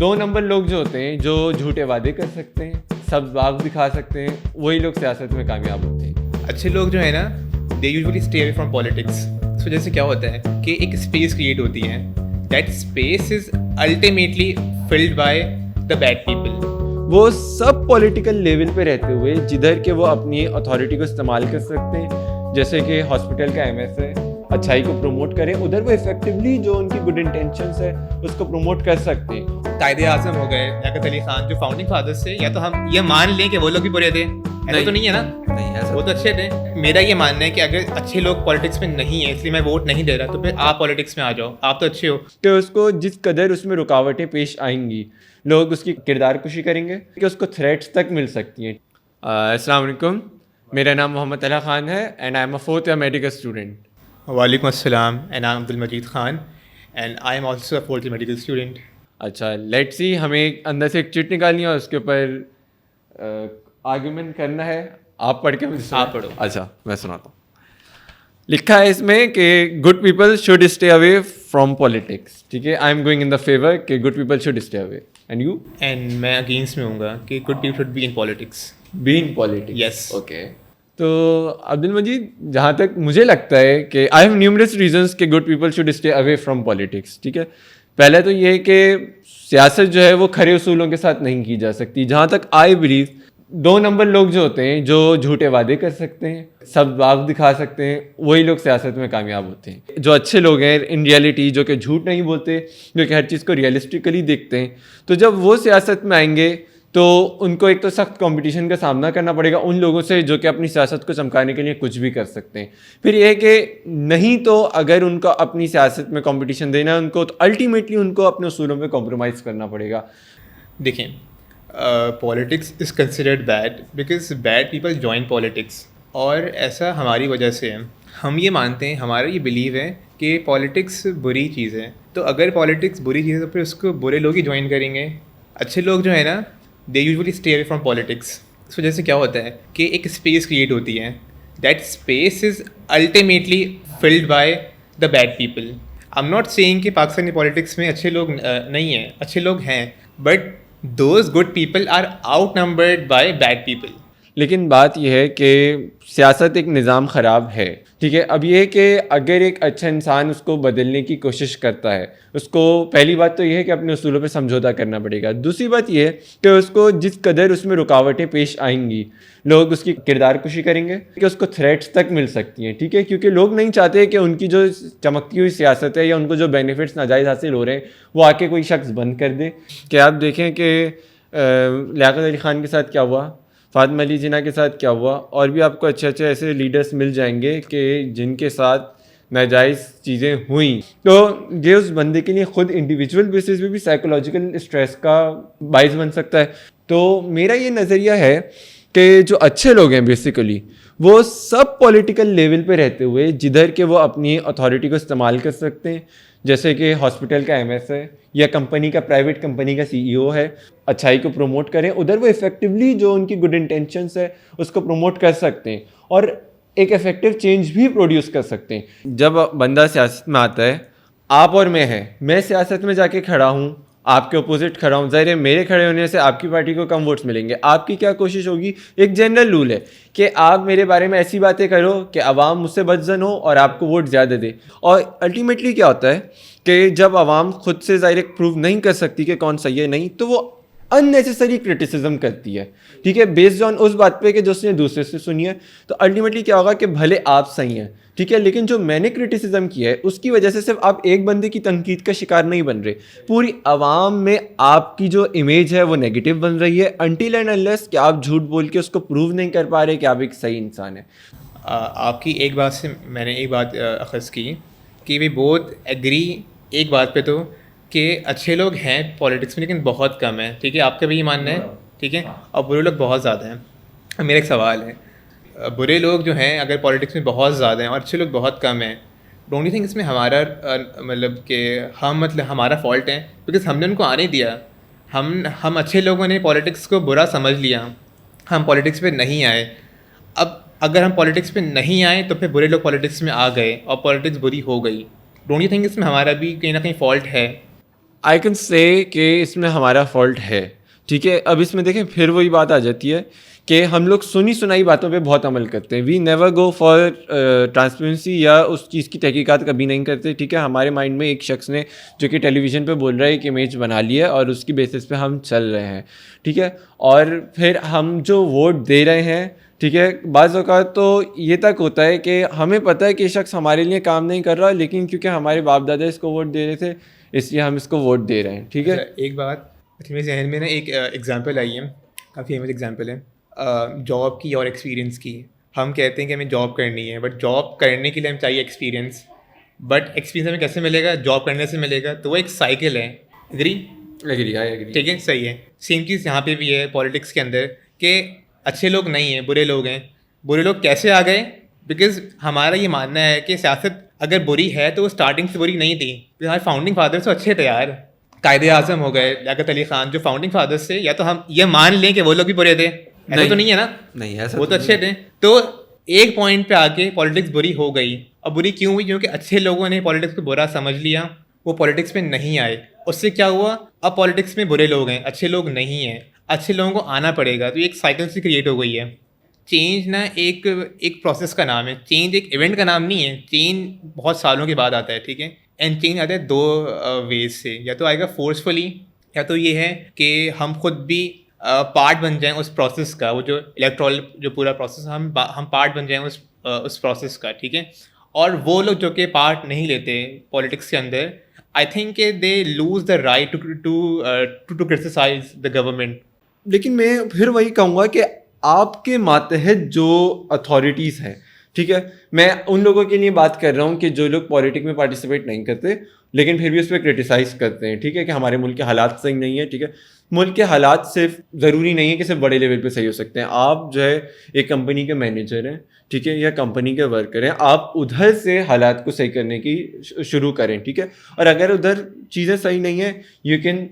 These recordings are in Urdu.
دو نمبر لوگ جو ہوتے ہیں جو جھوٹے وعدے کر سکتے ہیں, سب باغ دکھا سکتے ہیں, وہی لوگ سیاست میں کامیاب ہوتے ہیں. اچھے لوگ جو ہیں نا they usually stay away from politics. اس وجہ سے کیا ہوتا ہے کہ ایک اسپیس کریٹ ہوتی ہے, that space is ultimately filled by the bad people. وہ سب پولیٹیکل لیول پہ رہتے ہوئے جدھر کہ وہ اپنی اتھارٹی کو استعمال کر سکتے ہیں, جیسے کہ ہاسپٹل کا ایم ایس ہے, اچھائی کو پروموٹ کریں, ادھر وہ ایفیکٹولی جو ان کی گڈ انٹینشنس ہے اس کو پروموٹ کر سکتے ہیں. قائد اعظم ہو گئے, لیاقت علی خان, جو فاؤنڈنگ فادرز تھے, یا تو ہم یہ مان لیں کہ وہ لوگ بھی برے تھے, ایسا تو نہیں ہے نا, وہ تو اچھے تھے. میرا یہ ماننا ہے کہ اگر اچھے لوگ پالیٹکس میں نہیں ہیں اس لیے میں ووٹ نہیں دے رہا, تو پھر آپ پالیٹکس میں آ جاؤ, آپ تو اچھے ہو. کہ اس کو جس قدر اس میں رکاوٹیں پیش آئیں گی, لوگ اس کی کردار کشی کریں گے کہ اس کو تھریٹس تک مل سکتی ہیں. السلام علیکم, میرا نام محمد علی خان ہے and I am a 4th year medical student. وعلیکم السلام, and I am Abdul Majeed Khan and I am also a 4th medical student. اچھا, لیٹ سی, ہمیں اندر سے ایک چٹ نکالنی ہے اور اس کے اوپر آرگیومنٹ کرنا ہے. آپ پڑھ کے مجھے آپ پڑھو. اچھا, میں سناتا ہوں. لکھا ہے اس میں کہ good people should stay away from politics. ٹھیک ہے, I am going in the favour کہ good people should stay away. And you? And میں اگینسٹ میں ہوں گا کہ good people should be in politics. Be in politics, yes. Okay. تو عبد المجید, جہاں تک مجھے لگتا ہے کہ آئی ہیو نیومرس ریزنس کہ good people should stay away from politics. ٹھیک ہے, پہلے تو یہ کہ سیاست جو ہے وہ کھرے اصولوں کے ساتھ نہیں کی جا سکتی. جہاں تک آئی بلیو, دو نمبر لوگ جو ہوتے ہیں جو جھوٹے وعدے کر سکتے ہیں, سب باغ دکھا سکتے ہیں, وہی لوگ سیاست میں کامیاب ہوتے ہیں. جو اچھے لوگ ہیں ان ریئلٹی, جو کہ جھوٹ نہیں بولتے, جو کہ ہر چیز کو ریئلسٹکلی دیکھتے ہیں, تو جب وہ سیاست میں آئیں گے تو ان کو ایک تو سخت کمپٹیشن کا سامنا کرنا پڑے گا ان لوگوں سے جو کہ اپنی سیاست کو چمکانے کے لیے کچھ بھی کر سکتے ہیں. پھر یہ کہ نہیں تو اگر ان کو اپنی سیاست میں کمپٹیشن دینا ہے ان کو, تو الٹیمیٹلی ان کو اپنے اصولوں پہ کمپرومائز کرنا پڑے گا. دیکھیں, politics is considered bad because bad people join politics, اور ایسا ہماری وجہ سے ہے. ہم یہ مانتے ہیں, ہمارا یہ بلیو ہے کہ پالیٹکس بری چیز ہے, تو اگر پالیٹکس بری چیز ہے تو پھر اس کو برے لوگ ہی جوائن کریں گے. اچھے لوگ جو ہیں نا they usually stay away from politics. اس وجہ سے کیا ہوتا ہے کہ ایک اسپیس کریٹ ہوتی ہے, that space is ultimately filled by the bad people. I am not seeing کہ پاکستانی پالیٹکس میں اچھے لوگ نہیں ہیں, اچھے لوگ ہیں, but those good people are outnumbered by bad people. لیکن بات یہ ہے کہ سیاست ایک نظام خراب ہے. ٹھیک ہے, اب یہ کہ اگر ایک اچھا انسان اس کو بدلنے کی کوشش کرتا ہے, اس کو پہلی بات تو یہ ہے کہ اپنے اصولوں پہ سمجھوتا کرنا پڑے گا. دوسری بات یہ ہے کہ اس کو جس قدر اس میں رکاوٹیں پیش آئیں گی, لوگ اس کی کردار کشی کریں گے کہ اس کو تھریٹس تک مل سکتی ہیں. ٹھیک ہے, کیونکہ لوگ نہیں چاہتے کہ ان کی جو چمکتی ہوئی سیاست ہے یا ان کو جو بینیفٹس ناجائز حاصل ہو رہے ہیں وہ آ کے کوئی شخص بند کر دے. کہ آپ دیکھیں کہ لیاقت علی خان کے ساتھ کیا ہوا, فاطمہ علی جناح کے ساتھ کیا ہوا, اور بھی آپ کو اچھے اچھے ایسے لیڈرس مل جائیں گے کہ جن کے ساتھ ناجائز چیزیں ہوئیں. تو یہ اس بندے کے لیے خود انڈیویجول بیسس پہ بھی سائیکولوجیکل اسٹریس کا باعث بن سکتا ہے. تو میرا یہ نظریہ ہے کہ جو اچھے لوگ ہیں بیسیکلی وہ سب پولیٹیکل لیول پہ رہتے ہوئے جدھر کہ وہ اپنی اتھارٹی کو استعمال کر سکتے ہیں, جیسے کہ ہاسپٹل کا ایم ایس ہے یا کمپنی کا, پرائیویٹ کمپنی کا سی ای او ہے, اچھائی کو پروموٹ کریں, ادھر وہ ایفیکٹولی جو ان کی گڈ انٹینشنس ہے اس کو پروموٹ کر سکتے ہیں اور ایک افیکٹو چینج بھی پروڈیوس کر سکتے ہیں. جب بندہ سیاست میں آتا ہے, آپ اور میں سیاست میں جا کے کھڑا ہوں, آپ کے اپوزٹ کھڑا ہوں, ظاہر ہے میرے کھڑے ہونے سے آپ کی پارٹی کو کم ووٹس ملیں گے. آپ کی کیا کوشش ہوگی, ایک جنرل رول ہے کہ آپ میرے بارے میں ایسی باتیں کرو کہ عوام مجھ سے بدظن ہو اور آپ کو ووٹ زیادہ دے. اور الٹیمیٹلی کیا ہوتا ہے کہ جب عوام خود سے ظاہر پروو نہیں کر سکتی کہ کون صحیح ہے نہیں, تو وہ اننیسیسری کرٹیسزم کرتی ہے. ٹھیک ہے, بیسڈ آن اس بات پہ کہ جو اس نے دوسرے سے سنی ہے. تو الٹیمیٹلی کیا ہوگا کہ بھلے آپ صحیح ہیں, ٹھیک ہے, لیکن جو میں نے کرٹیسزم کیا ہے اس کی وجہ سے صرف آپ ایک بندے کی تنقید کا شکار نہیں بن رہے, پوری عوام میں آپ کی جو امیج ہے وہ نیگیٹو بن رہی ہے انٹل اینڈ انلیس کہ آپ جھوٹ بول کے اس کو پروو نہیں کر پا رہے کہ آپ ایک صحیح انسان ہیں. آپ کی ایک بات سے میں نے ایک بات اخذ کی کہ وی بوتھ ایگری ایک بات پہ, تو کہ اچھے لوگ ہیں پالیٹکس میں لیکن بہت کم ہیں. ٹھیک ہے, آپ کا بھی یہ ماننا ہے, ٹھیک ہے, اور برے لوگ بہت زیادہ ہیں. میرا ایک سوال ہے, برے لوگ جو ہیں اگر پالیٹکس میں بہت زیادہ ہیں اور اچھے لوگ بہت کم ہیں, ڈونٹ یو تھنک اس میں ہمارا مطلب کہ ہمارا فالٹ ہے, بیکاز ہم نے ان کو آنے دیا. ہم اچھے لوگوں نے پالیٹکس کو برا سمجھ لیا, ہم پالیٹکس پہ نہیں آئے. اب اگر ہم پالیٹکس پہ نہیں آئے تو پھر برے لوگ پالیٹکس میں آ گئے اور پالیٹکس بری ہو گئی. ڈونٹ یو تھنک اس میں ہمارا بھی کہیں نہ کہیں فالٹ ہے؟ آئی کین سے کہ اس میں ہمارا فالٹ ہے. ٹھیک ہے, اب اس میں دیکھیں پھر وہی بات آ جاتی ہے کہ ہم لوگ سنی سنائی باتوں پہ بہت عمل کرتے ہیں. We never go for transparency یا اس چیز کی تحقیقات کبھی نہیں کرتے. ٹھیک ہے, ہمارے مائنڈ میں ایک شخص نے جو کہ ٹیلی ویژن پہ بول رہا ہے ایک امیج بنا لی ہے اور اس کی بیسس پہ ہم چل رہے ہیں. ٹھیک ہے, اور پھر ہم جو ووٹ دے رہے ہیں, ٹھیک ہے, بعض اوقات تو یہ تک ہوتا ہے کہ ہمیں پتہ ہے کہ یہ شخص ہمارے لیے کام نہیں کر رہا, لیکن کیونکہ ہمارے باپ دادا اس کو ووٹ دے رہے تھے اس لیے ہم اس کو ووٹ دے رہے ہیں. ٹھیک ہے, ایک بات میرے ذہن میں نا ایک ایگزامپل آئی ہے, کافی فیمس ایگزامپل ہے جاب کی اور ایکسپیرینس کی. ہم کہتے ہیں کہ ہمیں جاب کرنی ہے, بٹ جاب کرنے کے لیے ہمیں چاہیے ایکسپیرینس. بٹ ایکسپیرینس ہمیں کیسے ملے گا؟ جاب کرنے سے ملے گا. تو وہ ایک سائیکل ہے. اگری؟ ٹھیک ہے, صحیح ہے. سیم چیز یہاں پہ بھی ہے پالیٹکس کے اندر کہ اچھے لوگ نہیں ہیں, برے لوگ ہیں. برے لوگ کیسے آ گئے؟ بیکاز ہمارا یہ ماننا ہے کہ سیاست اگر بری ہے تو وہ اسٹارٹنگ سے بری نہیں تھی. ہمارے فاؤنڈنگ فادرس تو اچھے تھے یار. قائد اعظم ہو گئے, لیاقت علی خان, جو فاؤنڈنگ فادرس تھے. یا تو ہم یہ مان لیں کہ وہ لوگ بھی برے تھے, ایسا تو نہیں ہے نا, نہیں ایسا وہ تو اچھے تھے. تو ایک پوائنٹ پہ آ کے پالیٹکس بری ہو گئی. اب بری کیوں ہوئی؟ کیونکہ اچھے لوگوں نے پالیٹکس کو برا سمجھ لیا, وہ پالیٹکس میں نہیں آئے. اس سے کیا ہوا؟ اب پالیٹکس میں برے لوگ ہیں, اچھے لوگ نہیں ہیں. اچھے لوگوں کو آنا پڑے گا. تو ایک سائیکل سے کریٹ ہو گئی ہے. چینج نا ایک پروسیس کا نام ہے. چینج ایک ایونٹ کا نام نہیں ہے. چینج بہت سالوں کے بعد آتا ہے. ٹھیک ہے, اینڈ چینج آتا ہے دو ویز سے. یا تو آئے گا فورسفلی, یا تو یہ ہے کہ ہم خود بھی پارٹ بن جائیں اس پروسیس کا. وہ جو الیکٹرال جو پورا پروسیس, ہم پارٹ بن جائیں اس پروسیس کا. ٹھیک ہے, اور وہ لوگ جو کہ پارٹ نہیں لیتے پالیٹکس کے اندر, آئی تھنک کہ they lose the right to criticize the government. لیکن میں پھر وہی کہوں گا کہ آپ کے ماتحت جو اتھارٹیز ہیں, ٹھیک ہے, میں ان لوگوں کے لیے بات کر رہا ہوں کہ جو لوگ پالیٹک میں پارٹیسپیٹ نہیں کرتے لیکن پھر بھی اس پہ کرٹیسائز کرتے ہیں. ٹھیک ہے, کہ ہمارے ملک کے حالات صحیح نہیں ہیں. ٹھیک ہے, ملک کے حالات صرف ضروری نہیں ہے کہ صرف بڑے لیول پہ صحیح ہو سکتے ہیں. آپ جو ہے ایک کمپنی کے مینیجر ہیں, ٹھیک ہے, یا کمپنی کے ورکر ہیں, آپ ادھر سے حالات کو صحیح کرنے کی شروع کریں. ٹھیک ہے, اور اگر ادھر چیزیں صحیح نہیں ہیں یو کین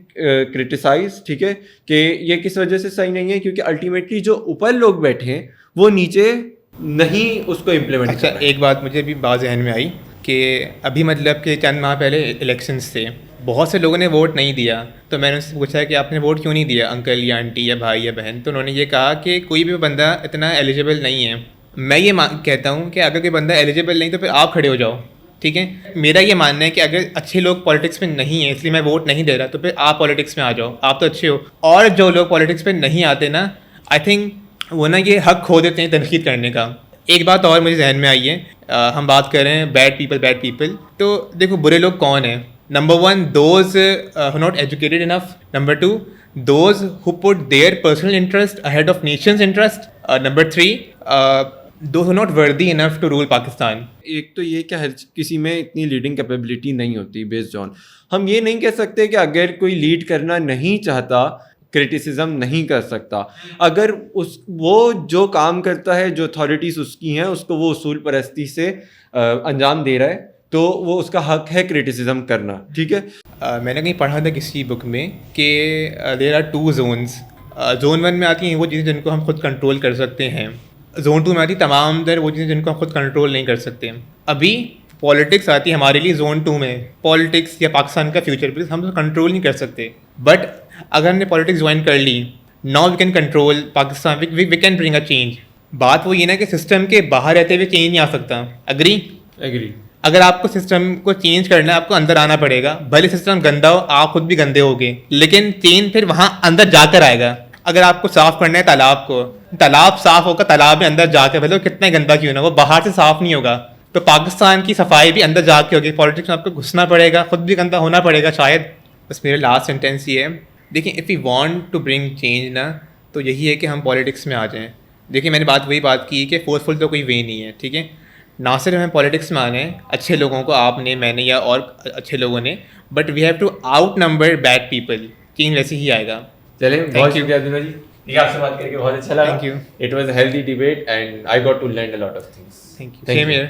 کرٹیسائز. ٹھیک ہے, کہ یہ کس وجہ سے صحیح نہیں ہے, کیونکہ الٹیمیٹلی جو اوپر لوگ بیٹھے ہیں وہ نیچے نہیں اس کو امپلیمنٹ. اچھا, ایک بات مجھے بھی بات ذہن میں آئی کہ ابھی مطلب کہ چند ماہ پہلے الیکشنس تھے, بہت سے لوگوں نے ووٹ نہیں دیا. تو میں نے ان سے پوچھا کہ آپ نے ووٹ کیوں نہیں دیا, انکل یا آنٹی یا بھائی یا بہن؟ تو انہوں نے یہ کہا کہ کوئی بھی بندہ اتنا ایلیجیبل نہیں ہے. میں یہ کہتا ہوں کہ اگر کوئی بندہ ایلیجیبل نہیں تو پھر آپ کھڑے ہو جاؤ. ٹھیک ہے, میرا یہ ماننا ہے کہ اگر اچھے لوگ پالیٹکس میں نہیں ہیں اس لیے میں ووٹ نہیں دے رہا, تو پھر آپ پالیٹکس میں آ جاؤ, آپ تو اچھے ہو. اور جو لوگ پالیٹکس پہ نہیں آتے نا, آئی تھنک وہ نا یہ حق کھو دیتے ہیں تنقید کرنے کا. ایک بات اور مجھے ذہن میں آئی ہے, ہم بات کر رہے ہیں بیڈ پیپل. تو دیکھو برے لوگ کون ہیں. Number 1 those who not educated enough. Number 2 those who put their personal interest ahead of nation's interest. Number 3 those who not worthy enough to role Pakistan. ایک تو یہ کہ ہر کسی میں اتنی لیڈنگ کیپیبلٹی نہیں ہوتی بیسڈ آن. ہم یہ نہیں کہہ سکتے کہ اگر کوئی لیڈ کرنا نہیں چاہتا کرٹیسزم نہیں کر سکتا. اگر وہ جو کام کرتا ہے, جو اتھارٹیز اس کی ہیں, اس کو وہ اصول پرستی سے انجام دے رہا ہے, تو وہ اس کا حق ہے کرٹیسزم کرنا. ٹھیک ہے, میں نے کہیں پڑھا تھا کسی بک میں کہ دیر آر 2 زونس. زون 1 میں آتی ہیں وہ چیزیں جن کو ہم خود کنٹرول کر سکتے ہیں. زون 2 میں آتی تمام در وہ چیزیں جن کو ہم خود کنٹرول نہیں کر سکتے. ابھی پالیٹکس آتی ہے ہمارے لیے زون 2 میں. پالیٹکس یا پاکستان کا فیوچر پلیز ہم تو کنٹرول نہیں کر سکتے, بٹ اگر ہم نے پالیٹکس جوائن کر لی, now we can control Pakistan, we can bring a change. بات وہ یہ نا کہ سسٹم کے باہر رہتے ہوئے چینج نہیں آ سکتا. اگری. اگر آپ کو سسٹم کو چینج کرنا ہے آپ کو اندر آنا پڑے گا. بھلے سسٹم گندا ہو, آپ خود بھی گندے ہوگے, لیکن چینج پھر وہاں اندر جا کر آئے گا. اگر آپ کو صاف کرنا ہے تالاب کو, تالاب صاف ہوگا تالاب میں اندر جا کے, بھلے وہ کتنا گندا کیوں نہ, وہ باہر سے صاف نہیں ہوگا. تو پاکستان کی صفائی بھی اندر جا کے ہوگی. پالیٹکس میں آپ کو گھسنا پڑے گا, خود بھی گندا ہونا پڑے گا شاید. بس میرا لاسٹ سینٹینس یہ ہے, دیکھیں if you want to bring change نا, تو یہی ہے کہ ہم پالیٹکس میں آ جائیں. دیکھیں میں نے وہی بات کی کہ فورسفل تو کوئی وے نہیں ہے. ٹھیک ہے, نہ صرف ہمیں پالیٹکس میں آنا ہے, اچھے لوگوں کو, آپ نے, میں نے یا اور اچھے لوگوں نے, but we have to outnumber bad people. Change ویسے ہی آئے گا. چلیں, بہت شکریہ دونوں جی, ٹھیک ہے, آپ سے بات کر کے بہت اچھا لگا. Thank you. It was a healthy debate and I got to learn a lot of things. Thank you. Same hair.